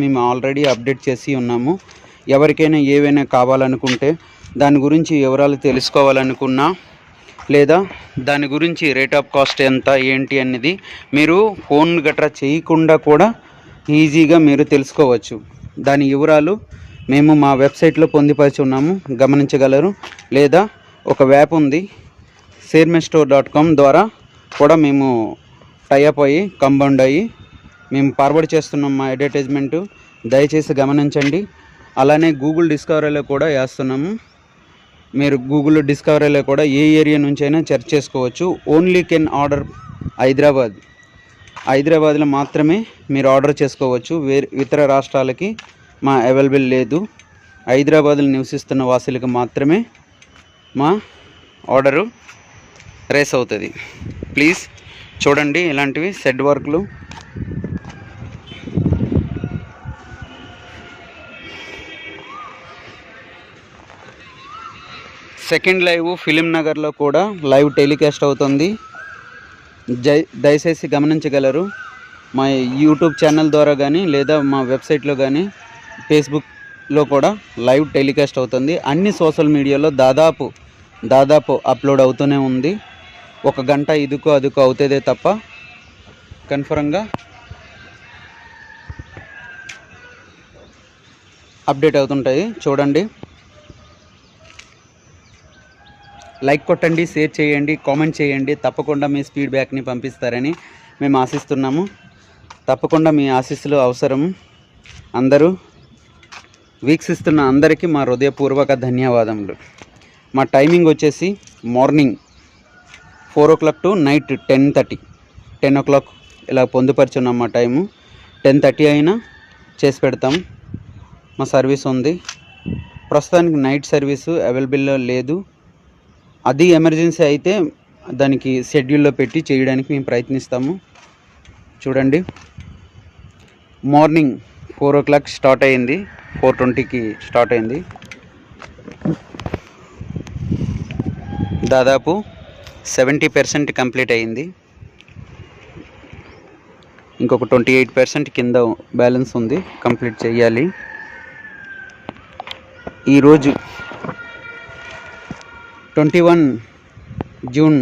మేము already update చేసి ఉన్నాము. ఎవరికైనా ఏవైనా కావాలనుకుంటే దాని గురించి వివరాలు తెలుసుకోవాలనుకున్నా లేదా దాని గురించి రేట్ ఆఫ్ కాస్ట్ ఎంత ఏంటి అనేది మీరు ఫోన్ గట్రా చేయకుండా కూడా ఈజీగా మీరు తెలుసుకోవచ్చు. దాని వివరాలు మేము మా వెబ్సైట్లో పొందుపరిచి ఉన్నాము, గమనించగలరు. లేదా ఒక యాప్ ఉంది sharemeStore.com ద్వారా కూడా మేము టైఅప్ అయ్యి కంబౌండ్ అయ్యి మేము ఫార్వర్డ్ చేస్తున్నాం మా అడ్వర్టైజ్మెంటు. దయచేసి గమనించండి. అలానే గూగుల్ డిస్కవరీలో కూడా వేస్తున్నాము. మీరు గూగుల్ డిస్కవరీలో కూడా ఏ ఏరియా నుంచి అయినా సెర్చ్ చేసుకోవచ్చు. ఓన్లీ కెన్ ఆర్డర్ హైదరాబాద్లో మాత్రమే మీరు ఆర్డర్ చేసుకోవచ్చు. ఇతర రాష్ట్రాలకి మా అవైలబుల్ లేదు. హైదరాబాద్లో నివసిస్తున్న వాసులకు మాత్రమే మా ఆర్డరు రేస్ అవుతుంది. ప్లీజ్ చూడండి ఇలాంటివి సెడ్ వర్క్లు. సెకండ్ లైవ్ ఫిలిం నగర్లో కూడా లైవ్ టెలికాస్ట్ అవుతుంది. దయచేసి గమనించగలరు. మా యూట్యూబ్ ఛానల్ ద్వారా కానీ లేదా మా వెబ్సైట్లో కానీ ఫేస్బుక్లో కూడా లైవ్ టెలికాస్ట్ అవుతుంది. అన్ని సోషల్ మీడియాలో దాదాపు అప్లోడ్ అవుతూనే ఉంది. 1 గంట ఇదుకో అదుకో అవుతుందే తప్ప కన్ఫర్మ్గా అప్డేట్ అవుతుంటాయి. చూడండి, లైక్ కొట్టండి, షేర్ చేయండి, కామెంట్ చేయండి. తప్పకుండా మీ ఫీడ్బ్యాక్ని పంపిస్తారని మేము ఆశిస్తున్నాము. తప్పకుండా మీ ఆశీస్సులు అవసరం. అందరూ వీక్షిస్తున్న అందరికీ మా హృదయపూర్వక ధన్యవాదములు. మా టైమింగ్ వచ్చేసి morning 4 o'clock to night 10 o'clock ఇలా పొందుపరుచున్నాం. మా టైము 10:30 అయినా చేసి పెడతాం. మా సర్వీస్ ఉంది. ప్రస్తుతానికి నైట్ సర్వీసు అవైలబుల్లో లేదు. అది ఎమర్జెన్సీ అయితే దానికి షెడ్యూల్లో పెట్టి చేయడానికి మేము ప్రయత్నిస్తాము. చూడండి, మార్నింగ్ 4 o'clock స్టార్ట్ అయింది, 4:20కి స్టార్ట్ అయింది. దాదాపు 70% కంప్లీట్ అయింది. ఇంకొక 28% కింద బ్యాలెన్స్ ఉంది, కంప్లీట్ చేయాలి. ఈరోజు 21 జూన్